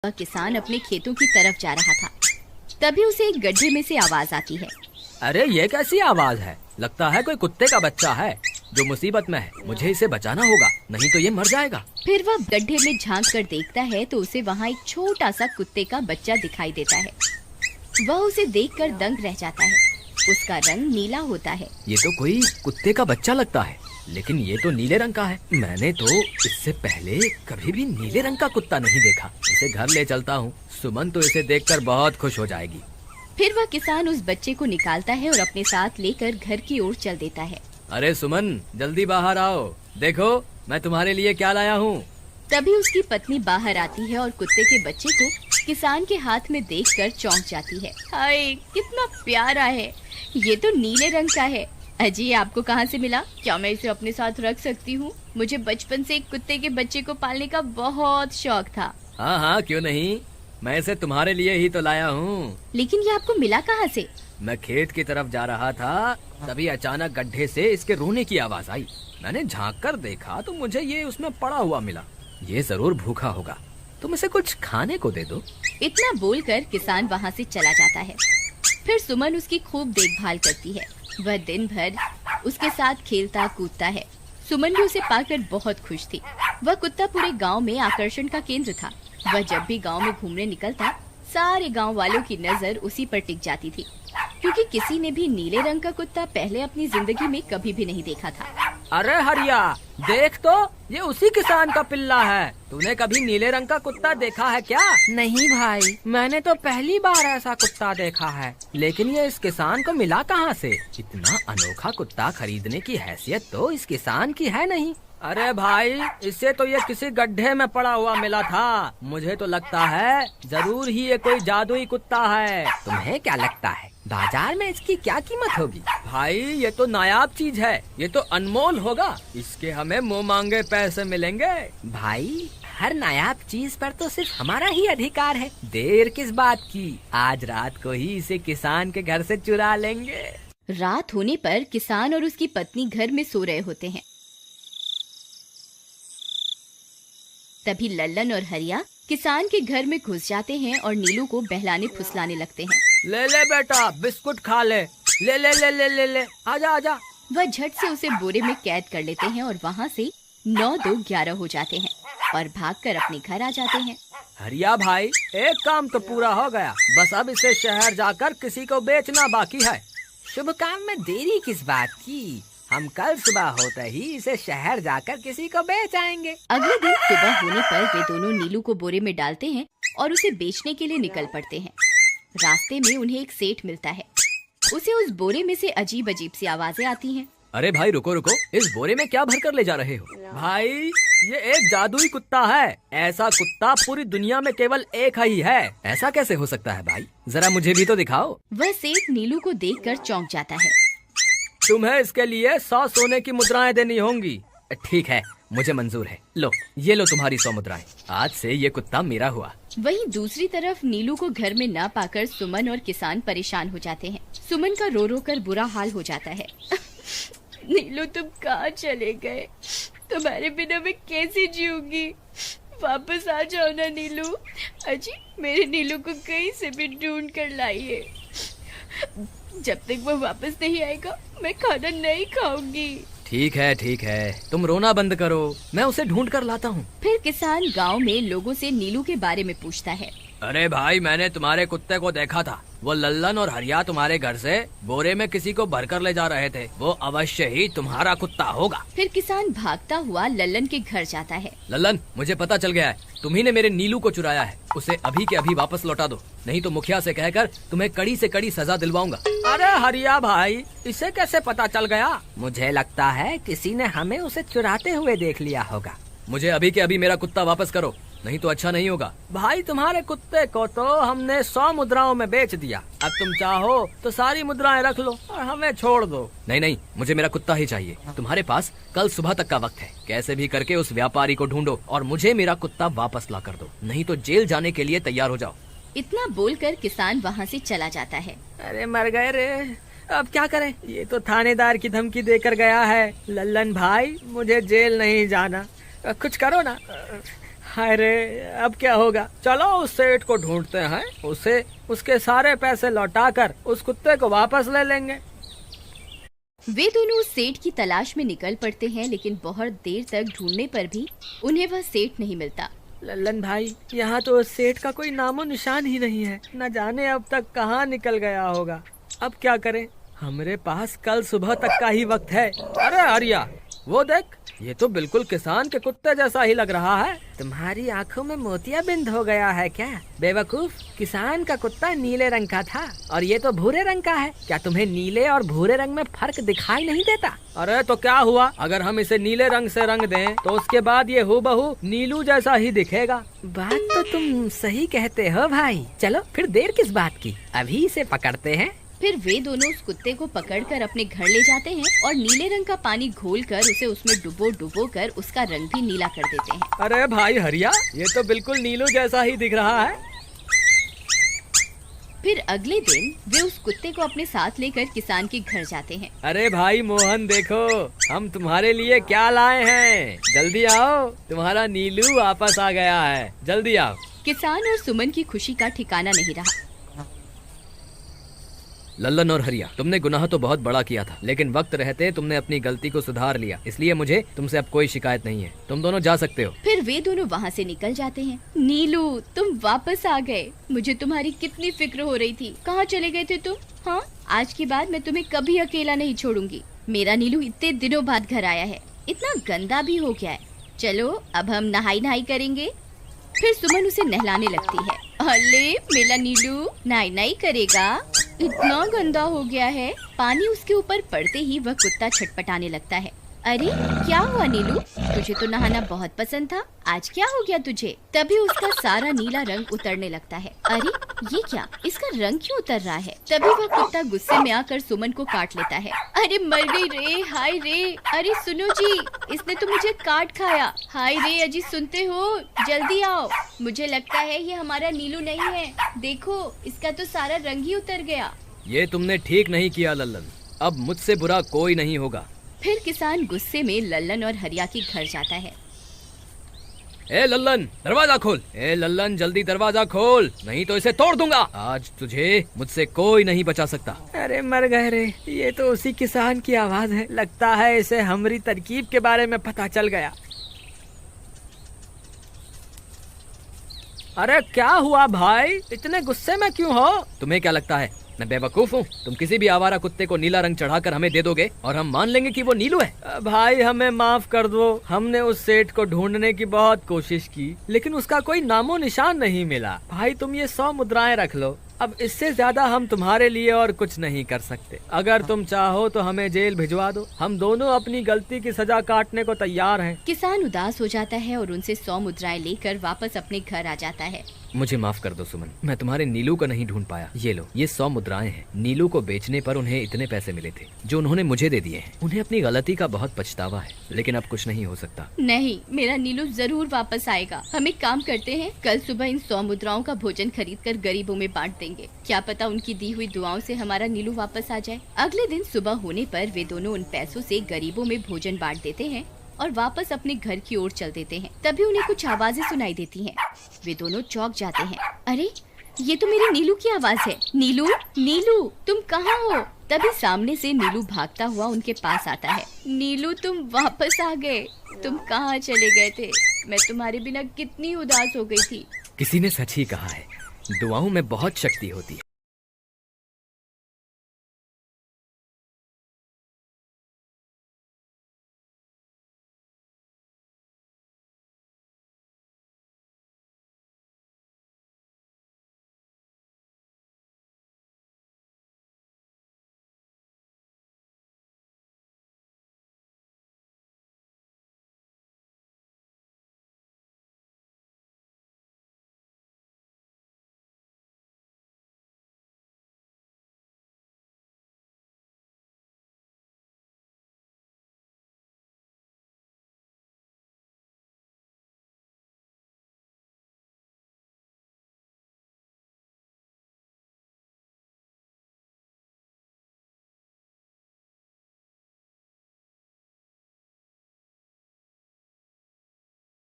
वह किसान अपने खेतों की तरफ जा रहा था। तभी उसे एक गड्ढे में से आवाज आती है। अरे ये कैसी आवाज है? लगता है कोई कुत्ते का बच्चा है जो मुसीबत में है। मुझे इसे बचाना होगा, नहीं तो ये मर जाएगा। फिर वह गड्ढे में झांक कर देखता है तो उसे वहाँ एक छोटा सा कुत्ते का बच्चा दिखाई देता है। वह उसे देखकर दंग रह जाता है। उसका रंग नीला होता है। ये तो कोई कुत्ते का बच्चा लगता है, लेकिन ये तो नीले रंग का है। मैंने तो इससे पहले कभी भी नीले रंग का कुत्ता नहीं देखा। इसे घर ले चलता हूँ। सुमन तो इसे देखकर बहुत खुश हो जाएगी। फिर वह किसान उस बच्चे को निकालता है और अपने साथ लेकर घर की ओर चल देता है। अरे सुमन, जल्दी बाहर आओ, देखो मैं तुम्हारे लिए क्या लाया हूँ। तभी उसकी पत्नी बाहर आती है और कुत्ते के बच्चे को किसान के हाथ में देखकर चौंक जाती है। हाय, कितना प्यारा है! ये तो नीले रंग का है। अजी, ये आपको कहाँ से मिला? क्या मैं इसे अपने साथ रख सकती हूँ? मुझे बचपन से एक कुत्ते के बच्चे को पालने का बहुत शौक था। हाँ हाँ, क्यों नहीं, मैं इसे तुम्हारे लिए ही तो लाया हूँ। लेकिन ये आपको मिला कहाँ से? मैं खेत की तरफ जा रहा था, तभी अचानक गड्ढे से इसके रोने की आवाज आई। मैंने झांक कर देखा तो मुझे ये उसमें पड़ा हुआ मिला। ये जरूर भूखा होगा, तुम इसे कुछ खाने को दे दो। इतना बोलकर किसान वहाँ से चला जाता है। फिर सुमन उसकी खूब देखभाल करती है। वह दिन भर उसके साथ खेलता कूदता है। सुमन भी उसे पाकर बहुत खुश थी। वह कुत्ता पूरे गांव में आकर्षण का केंद्र था। वह जब भी गांव में घूमने निकलता, सारे गांव वालों की नजर उसी पर टिक जाती थी, क्योंकि किसी ने भी नीले रंग का कुत्ता पहले अपनी जिंदगी में कभी भी नहीं देखा था। अरे हरिया, देख तो, ये उसी किसान का पिल्ला है। तूने कभी नीले रंग का कुत्ता देखा है क्या? नहीं भाई, मैंने तो पहली बार ऐसा कुत्ता देखा है। लेकिन ये इस किसान को मिला कहाँ से? इतना अनोखा कुत्ता खरीदने की हैसियत तो इस किसान की है नहीं। अरे भाई, इससे तो ये किसी गड्ढे में पड़ा हुआ मिला था। मुझे तो लगता है जरूर ही ये कोई जादुई कुत्ता है। तुम्हें क्या लगता है बाजार में इसकी क्या कीमत होगी? भाई, ये तो नायाब चीज है, ये तो अनमोल होगा। इसके हमें मुँह मांगे पैसे मिलेंगे। भाई, हर नायाब चीज पर तो सिर्फ हमारा ही अधिकार है। देर किस बात की, आज रात को ही इसे किसान के घर से चुरा लेंगे। रात होने पर किसान और उसकी पत्नी घर में सो रहे होते हैं। तभी लल्लन और हरिया किसान के घर में घुस जाते हैं और नीलू को बहलाने फुसलाने लगते हैं। ले ले बेटा, बिस्कुट खा ले। ले ले ले ले ले ले, आजा आजा। वह झट से उसे बोरे में कैद कर लेते हैं और वहाँ से 9-2-11 हो जाते हैं और भागकर अपने घर आ जाते हैं। हरिया भाई, एक काम तो पूरा हो गया। बस अब इसे शहर जाकर किसी को बेचना बाकी है। शुभ काम में देरी किस बात की? हम कल सुबह होते ही इसे शहर जाकर किसी को बेच आएंगे। अगले दिन सुबह होने पर वे दोनों नीलू को बोरे में डालते हैं और उसे बेचने के लिए निकल पड़ते हैं। रास्ते में उन्हें एक सेठ मिलता है। उसे उस बोरे में से अजीब अजीब सी आवाजें आती हैं। अरे भाई, रुको रुको, इस बोरे में क्या भरकर ले जा रहे हो? भाई, ये एक जादुई कुत्ता है। ऐसा कुत्ता पूरी दुनिया में केवल एक ही है। ऐसा कैसे हो सकता है भाई? जरा मुझे भी तो दिखाओ। वह सेठ नीलू को देखकर चौंक जाता है। तुम्हें इसके लिए 100 सोने की मुद्राएं देनी होंगी। ठीक है, मुझे मंजूर है। लो, ये लो तुम्हारी 100 मुद्राएं। आज से ये कुत्ता मेरा हुआ। वहीं दूसरी तरफ नीलू को घर में न पाकर सुमन और किसान परेशान हो जाते हैं। सुमन का रो रो कर बुरा हाल हो जाता है। नीलू, तुम कहाँ चले गए? तुम्हारे बिना मैं कैसे जीऊंगी? वापस आ जाओ ना नीलू। अजी, मेरे नीलू को कहीं से भी ढूंढ कर लाइए। जब तक वो वापस नहीं आएगा मैं खाना नहीं खाऊंगी। ठीक है, तुम रोना बंद करो, मैं उसे ढूंढ कर लाता हूँ। फिर किसान गांव में लोगों से नीलू के बारे में पूछता है। अरे भाई, मैंने तुम्हारे कुत्ते को देखा था। वो लल्लन और हरिया तुम्हारे घर से बोरे में किसी को भरकर ले जा रहे थे। वो अवश्य ही तुम्हारा कुत्ता होगा। फिर किसान भागता हुआ लल्लन के घर जाता है। लल्लन, मुझे पता चल गया है, तुम्ही ने मेरे नीलू को चुराया है। उसे अभी के अभी वापस लौटा दो, नहीं तो मुखिया से कहकर तुम्हें कड़ी से कड़ी सजा दिलवाऊंगा। अरे हरिया भाई, इसे कैसे पता चल गया? मुझे लगता है किसी ने हमें उसे चुराते हुए देख लिया होगा। मुझे अभी के अभी मेरा कुत्ता वापस करो, नहीं तो अच्छा नहीं होगा। भाई, तुम्हारे कुत्ते को तो हमने 100 मुद्राओं में बेच दिया। अब तुम चाहो तो सारी मुद्राएं रख लो और हमें छोड़ दो। नहीं, मुझे मेरा कुत्ता ही चाहिए। तुम्हारे पास कल सुबह तक का वक्त है। कैसे भी करके उस व्यापारी को ढूंढो और मुझे मेरा कुत्ता वापस ला कर दो, नहीं तो जेल जाने के लिए तैयार हो जाओ। इतना बोलकर किसान वहाँ से चला जाता है। अरे मर गए रे, अब क्या करें? ये तो थानेदार की धमकी देकर गया है। लल्लन भाई, मुझे जेल नहीं जाना, कुछ करो ना। हाय रे, अब क्या होगा? चलो उस सेठ को ढूंढते हैं, उसे उसके सारे पैसे लौटाकर उस कुत्ते को वापस ले लेंगे। वे दोनों उस सेठ की तलाश में निकल पड़ते हैं, लेकिन बहुत देर तक ढूंढने पर भी उन्हें वह सेठ नहीं मिलता। लल्लन भाई, यहाँ तो उस सेठ का कोई नामो निशान ही नहीं है। न जाने अब तक कहाँ निकल गया होगा। अब क्या करें? हमारे पास कल सुबह तक का ही वक्त है। अरे आर्या, वो देख, ये तो बिल्कुल किसान के कुत्ते जैसा ही लग रहा है। तुम्हारी आंखों में मोतियाबिंद हो गया है क्या बेवकूफ? किसान का कुत्ता नीले रंग का था और ये तो भूरे रंग का है। क्या तुम्हें नीले और भूरे रंग में फर्क दिखाई नहीं देता? अरे तो क्या हुआ, अगर हम इसे नीले रंग से रंग दें तो उसके बाद ये हूबहू नीलू जैसा ही दिखेगा। बात तो तुम सही कहते हो भाई। चलो फिर देर किस बात की, अभी इसे पकड़ते हैं। फिर वे दोनों उस कुत्ते को पकड़कर अपने घर ले जाते हैं और नीले रंग का पानी घोलकर उसे उसमें डुबो कर उसका रंग भी नीला कर देते हैं। अरे भाई हरिया, ये तो बिल्कुल नीलू जैसा ही दिख रहा है। फिर अगले दिन वे उस कुत्ते को अपने साथ लेकर किसान के घर जाते हैं। अरे भाई मोहन, देखो हम तुम्हारे लिए क्या लाए हैं। जल्दी आओ, तुम्हारा नीलू वापस आ गया है, जल्दी आओ। किसान और सुमन की खुशी का ठिकाना नहीं रहा। लल्लन और हरिया, तुमने गुनाह तो बहुत बड़ा किया था, लेकिन वक्त रहते तुमने अपनी गलती को सुधार लिया, इसलिए मुझे तुमसे अब कोई शिकायत नहीं है। तुम दोनों जा सकते हो। फिर वे दोनों वहाँ से निकल जाते हैं। नीलू, तुम वापस आ गए। मुझे तुम्हारी कितनी फिक्र हो रही थी। कहाँ चले गए थे तुम? हाँ, आज के बाद मैं तुम्हें कभी अकेला नहीं छोड़ूंगी। मेरा नीलू इतने दिनों बाद घर आया है, इतना गंदा भी हो गया है। चलो अब हम नहाई करेंगे। फिर सुमन उसे नहलाने लगती है। अले मेरा नीलू नहाई करेगा, इतना गंदा हो गया है। पानी उसके ऊपर पड़ते ही वह कुत्ता छटपटाने लगता है। अरे क्या हुआ नीलू, तुझे तो नहाना बहुत पसंद था, आज क्या हो गया तुझे? तभी उसका सारा नीला रंग उतरने लगता है। अरे ये क्या, इसका रंग क्यों उतर रहा है? तभी वह कुत्ता गुस्से में आकर सुमन को काट लेता है। अरे मर गई रे, हाय रे। अरे सुनो जी, इसने तो मुझे काट खाया। हाय रे अजी, सुनते हो? जल्दी आओ, मुझे लगता है ये हमारा नीलू नहीं है। देखो, इसका तो सारा रंग ही उतर गया। ये तुमने ठीक नहीं किया लल्लन, अब मुझसे बुरा कोई नहीं होगा। फिर किसान गुस्से में लल्लन और हरिया के घर जाता है। ए लल्लन, दरवाजा खोल। ए लल्लन, जल्दी दरवाजा खोल, नहीं तो इसे तोड़ दूंगा। आज तुझे मुझसे कोई नहीं बचा सकता। अरे मर गए रे, ये तो उसी किसान की आवाज है। लगता है इसे हमारी तरकीब के बारे में पता चल गया। अरे क्या हुआ भाई, इतने गुस्से में क्यों हो? तुम्हें क्या लगता है मैं बेवकूफ हूँ? तुम किसी भी आवारा कुत्ते को नीला रंग चढ़ाकर हमें दे दोगे और हम मान लेंगे कि वो नीलू है? भाई हमें माफ कर दो, हमने उस सेठ को ढूंढने की बहुत कोशिश की, लेकिन उसका कोई नामो निशान नहीं मिला। भाई तुम ये 100 मुद्राएं रख लो, अब इससे ज्यादा हम तुम्हारे लिए और कुछ नहीं कर सकते। अगर तुम चाहो तो हमें जेल भिजवा दो, हम दोनों अपनी गलती की सजा काटने को तैयार हैं। किसान उदास हो जाता है और उनसे 100 मुद्राएं लेकर वापस अपने घर आ जाता है। मुझे माफ कर दो सुमन, मैं तुम्हारे नीलू को नहीं ढूंढ पाया। ये लो, ये 100 मुद्राएं हैं। नीलू को बेचने पर उन्हें इतने पैसे मिले थे जो उन्होंने मुझे दे दिए हैं। उन्हें अपनी गलती का बहुत पछतावा है, लेकिन अब कुछ नहीं हो सकता। नहीं, मेरा नीलू जरूर वापस आएगा। हम एक काम करते हैं, कल सुबह इन 100 मुद्राओं का भोजन खरीद कर गरीबों में बांट देंगे। क्या पता उनकी दी हुई दुआओं से हमारा नीलू वापस आ जाए। अगले दिन सुबह होने पर वे दोनों उन पैसों से गरीबों में भोजन बांट देते हैं और वापस अपने घर की ओर चल देते हैं। तभी उन्हें कुछ आवाजें सुनाई देती हैं। वे दोनों चौंक जाते हैं। अरे ये तो मेरे नीलू की आवाज है। नीलू, नीलू तुम कहाँ हो? तभी सामने से नीलू भागता हुआ उनके पास आता है। नीलू तुम वापस आ गए, तुम कहाँ चले गए थे? मैं तुम्हारे बिना कितनी उदास हो गई थी। किसी ने सच ही कहा है, दुआओं में बहुत शक्ति होती है।